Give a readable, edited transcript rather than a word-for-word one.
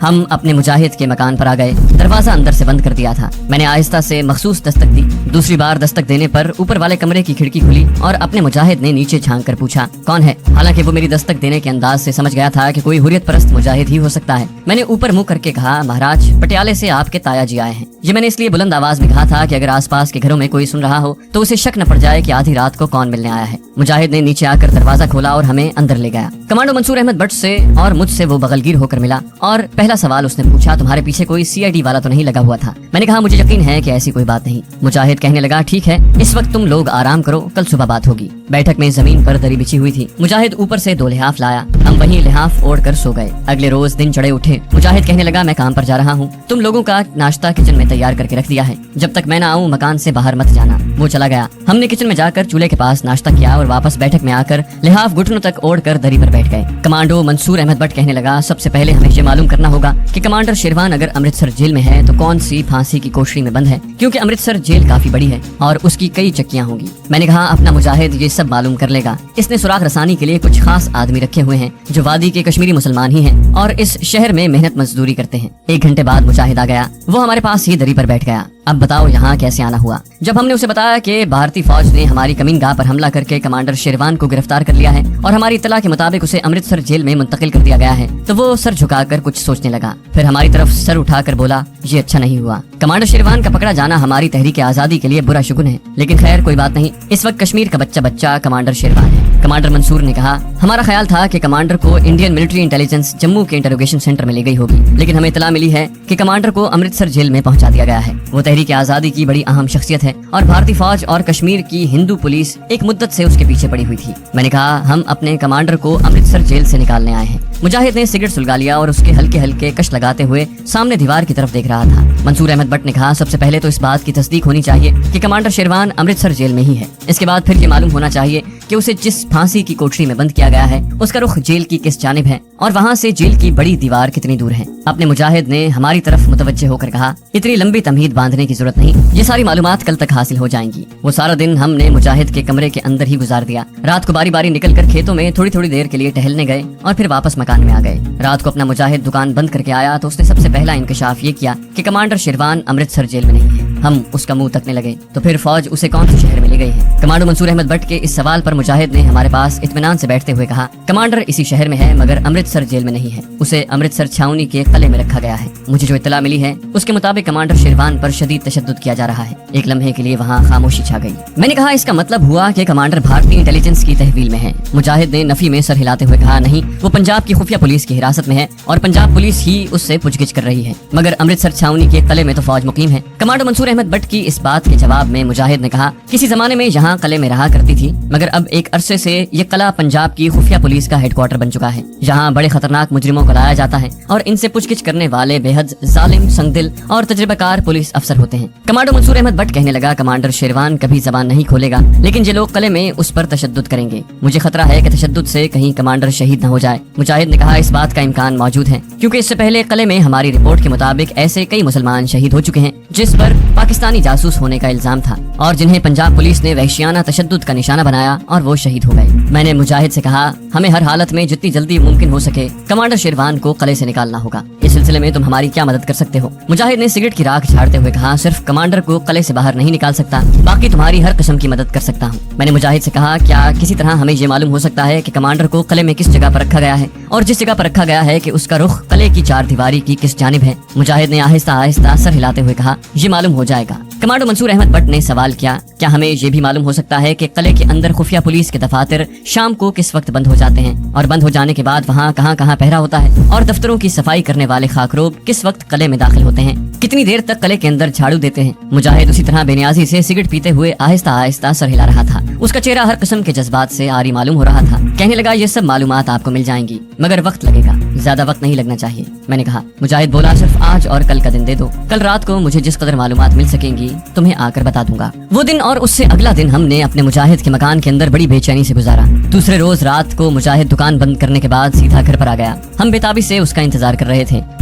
ہم اپنے مجاہد کے مکان پر آ گئے. دروازہ اندر سے بند کر دیا تھا. میں نے آہستہ سے مخصوص دستک دی. دوسری بار دستک دینے پر اوپر والے کمرے کی کھڑکی کھلی اور اپنے مجاہد نے نیچے جھانک کر پوچھا کون ہے. حالانکہ وہ میری دستک دینے کے انداز سے سمجھ گیا تھا کہ کوئی حریت پرست مجاہد ہی ہو سکتا ہے. میں نے اوپر منہ کر کے کہا مہاراج پٹیالے سے آپ کے تایا جی آئے ہیں. یہ میں نے اس لیے بلند آواز میں کہا تھا کہ اگر آس پاس کے گھروں میں کوئی سن رہا ہو تو اسے شک نہ پڑ جائے کہ آدھی رات کو کون ملنے آیا ہے. مجاہد نے نیچے آ کر دروازہ کھولا اور ہمیں اندر لے گیا. کمانڈو منصور احمد بٹ سے اور مجھ سے وہ بغلگیر ہو کر ملا اور پہلا سوال اس نے پوچھا تمہارے پیچھے کوئی CID والا تو نہیں لگا ہوا تھا. میں نے کہا مجھے یقین ہے کہ ایسی کوئی بات نہیں. مجاہد کہنے لگا ٹھیک ہے اس وقت تم لوگ آرام کرو کل صبح بات ہوگی. بیٹھک میں زمین پر دری بچھی ہوئی تھی. مجاہد اوپر سے 2 لحاف لایا. ہم وہیں لحاف اوڑھ کر سو گئے. اگلے روز دن چڑھے اٹھے. مجاہد کہنے لگا میں کام پر جا رہا ہوں. تم لوگوں کا ناشتہ کچن میں تیار کر کے رکھ دیا ہے. جب تک میں نہ آؤں مکان سے باہر مت جانا. وہ چلا گیا. ہم نے کچن میں جا کر چولہے کے پاس ناشتہ کیا اور واپس بیٹھک میں آ کر لحاف گھٹنوں تک اوڑھ کر دری پر بیٹھ گئے. کمانڈو منصور احمد بٹ کہنے لگا سب سے پہلے ہمیں یہ معلوم کرنا ہوگا کہ کمانڈر شیروان اگر امرتسر جیل میں ہے تو کون سی پھانسی کی کوشری میں بند ہے, کیونکہ امرتسر جیل کافی بڑی ہے اور اس کی کئی چکیاں ہوں گی. میں نے کہا اپنا مجاہد یہ سب معلوم کر لے گا. اس نے سراغ رسانی کے لیے کچھ خاص آدمی رکھے ہوئے ہیں جو وادی کے کشمیری مسلمان ہی ہیں اور اس شہر میں محنت مزدوری کرتے ہیں. 1 گھنٹے بعد مجاہد آ گیا. وہ ہمارے پاس ہی دری پر بیٹھ گیا. اب بتاؤ یہاں کیسے آنا ہوا. جب ہم نے اسے بتایا کہ بھارتی فوج نے ہماری کمین گاہ پر حملہ کر کے کمانڈر شیروان کو گرفتار کر لیا ہے اور ہماری اطلاع کے مطابق اسے امرتسر جیل میں منتقل کر دیا گیا ہے تو وہ سر جھکا کر کچھ سوچنے لگا. پھر ہماری طرف سر اٹھا کر بولا یہ اچھا نہیں ہوا. کمانڈر شیروان کا پکڑا جانا ہماری تحریک آزادی کے لیے برا شگون ہے, لیکن خیر کوئی بات نہیں. اس وقت کشمیر کا بچہ کمانڈر شیروان ہے. کمانڈر منصور نے کہا ہمارا خیال تھا کہ کمانڈر کو انڈین ملٹری انٹیلیجنس جموں کے انٹروگیشن سینٹر میں لے گئی ہوگی, لیکن ہمیں اطلاع ملی ہے کہ کمانڈر کو امرتسر جیل میں پہنچا دیا گیا ہے. وہ تحریک آزادی کی بڑی اہم شخصیت ہے اور بھارتی فوج اور کشمیر کی ہندو پولیس ایک مدت سے اس کے پیچھے پڑی ہوئی تھی. میں نے کہا ہم اپنے کمانڈر کو امرتسر جیل سے نکالنے آئے ہیں. مجاہد نے سگریٹ سلگا لیا اور اس کے ہلکے ہلکے کش لگاتے ہوئے سامنے دیوار کی طرف دیکھ رہا تھا. منصور احمد بٹ نے کہا سب سے پہلے تو اس بات کی تصدیق ہونی چاہیے کہ کمانڈر شیروان امرتسر جیل میں ہی ہے. اس کے بعد پھر یہ معلوم ہونا چاہیے کہ اسے جس پھانسی کی کوٹری میں بند کیا گیا ہے اس کا رخ جیل کی کس جانب ہے اور وہاں سے جیل کی بڑی دیوار کتنی دور ہے. اپنے مجاہد نے ہماری طرف متوجہ ہو کر کہا اتنی لمبی تمہید باندھنے کی ضرورت نہیں, یہ ساری معلومات کل تک حاصل ہو جائیں گی. وہ سارا دن ہم نے مجاہد کے کمرے کے اندر ہی گزار دیا. رات کو باری باری نکل کر کھیتوں میں تھوڑی تھوڑی دیر کے لیے ٹہلنے گئے اور پھر واپس مکان میں آ گئے. رات کو اپنا مجاہد دکان بند کر کے آیا تو اس نے سب سے پہلا انکشاف یہ کیا کہ کمانڈر شیروان امرتسر جیل میں نہیں ہے. ہم اس کا منہ تکنے لگے تو پھر فوج اسے کون سے شہر میں لے گئی ہے. کمانڈو منصور احمد بٹ کے اس سوال پر مجاہد نے ہمارے پاس اطمینان سے بیٹھتے ہوئے کہا کمانڈر اسی شہر میں ہے مگر امرتسر جیل میں نہیں ہے. اسے امرتسر چھاونی کے قلعے میں رکھا گیا ہے. مجھے جو اطلاع ملی ہے اس کے مطابق کمانڈر شیروان پر شدید تشدد کیا جا رہا ہے. ایک لمحے کے لیے وہاں خاموشی چھا گئی. میں نے کہا اس کا مطلب ہوا کہ کمانڈر بھارتی انٹیلیجنس کی تحویل میں ہے. مجاہد نے نفی میں سر ہلاتے ہوئے کہا نہیں, وہ پنجاب کی خفیہ پولیس کی حراست میں ہے اور پنجاب پولیس ہی اس سے پوچھ گچھ کر رہی ہے, مگر امرتسر چھاونی کے قلعے میں تو فوج مقیم ہے. کمانڈر منصور احمد بٹ کی اس بات کے جواب میں مجاہد نے کہا کسی زمانے میں یہاں قلعے میں رہا کرتی تھی, مگر اب ایک عرصے سے یہ قلعہ پنجاب کی خفیہ پولیس کا ہیڈ کوارٹر بن چکا ہے. یہاں بڑے خطرناک مجرموں کو لایا جاتا ہے اور ان سے پوچھ گچھ کرنے والے بے حد ظالم, سنگدل اور تجربہ کار پولیس افسر ہوتے ہیں. کمانڈر منصور احمد بٹ کہنے لگا کمانڈر شیروان کبھی زبان نہیں کھولے گا, لیکن یہ لوگ قلعے میں اس پر تشدد کریں گے. مجھے خطرہ ہے کہ تشدد سے کہیں کمانڈر شہید نہ ہو جائے. مجاہد نے کہا اس بات کا امکان موجود ہے کیونکہ اس سے پہلے قلعے میں ہماری رپورٹ کے مطابق ایسے کئی مسلمان شہید ہو چکے ہیں جس پر پاکستانی جاسوس ہونے کا الزام تھا اور جنہیں پنجاب پولیس نے وحشیانہ تشدد کا نشانہ بنایا اور وہ شہید ہو گئے. میں نے مجاہد سے کہا ہمیں ہر حالت میں جتنی جلدی ممکن ہو سکے کمانڈر شیروان کو قلعے سے نکالنا ہوگا. اس سلسلے میں تم ہماری کیا مدد کر سکتے ہو؟ مجاہد نے سگریٹ کی راکھ جھاڑتے ہوئے کہا صرف کمانڈر کو قلعے سے باہر نہیں نکال سکتا, باقی تمہاری ہر قسم کی مدد کر سکتا ہوں. میں نے مجاہد سے کہا کیا کسی طرح ہمیں یہ معلوم ہو سکتا ہے کہ کمانڈر کو قلعے میں کس جگہ پر رکھا گیا ہے اور جس جگہ پر رکھا گیا ہے کہ اس کا رخ قلعے کی 4 دیواری کی کس جانب ہے؟ مجاہد نے آہستہ آہستہ سر ہلاتے ہوئے کہا یہ معلوم ہو جائے گا. کمانڈو منصور احمد بٹ نے سوال کیا کیا ہمیں یہ بھی معلوم ہو سکتا ہے کہ قلعے کے اندر خفیہ پولیس کے دفاتر شام کو کس وقت بند ہو جاتے ہیں اور بند ہو جانے کے بعد وہاں کہاں کہاں پہرا ہوتا ہے اور دفتروں کی صفائی کرنے والے خاکروب کس وقت قلعے میں داخل ہوتے ہیں, کتنی دیر تک قلعے کے اندر جھاڑو دیتے ہیں؟ مجاہد اسی طرح بے نیازی سے سگریٹ پیتے ہوئے آہستہ آہستہ سر ہلا رہا تھا. اس کا چہرہ ہر قسم کے جذبات سے عاری معلوم ہو رہا تھا. کہنے لگا یہ سب معلومات آپ کو مل جائیں گی مگر وقت لگے گا, زیادہ وقت نہیں لگنا چاہیے. میں نے کہا. مجاہد بولا صرف آج اور کل کا دن دے دو, کل رات کو مجھے جس قدر معلومات مل سکیں گی تمہیں آ کر بتا دوں گا. وہ دن اور اس سے اگلا دن ہم نے اپنے مجاہد کے مکان کے اندر بڑی بے چینی سے گزارا. دوسرے روز رات کو مجاہد دکان بند کرنے کے بعد سیدھا گھر پر آ گیا. ہم بے تابی سے اس کا انتظار کر رہے تھے.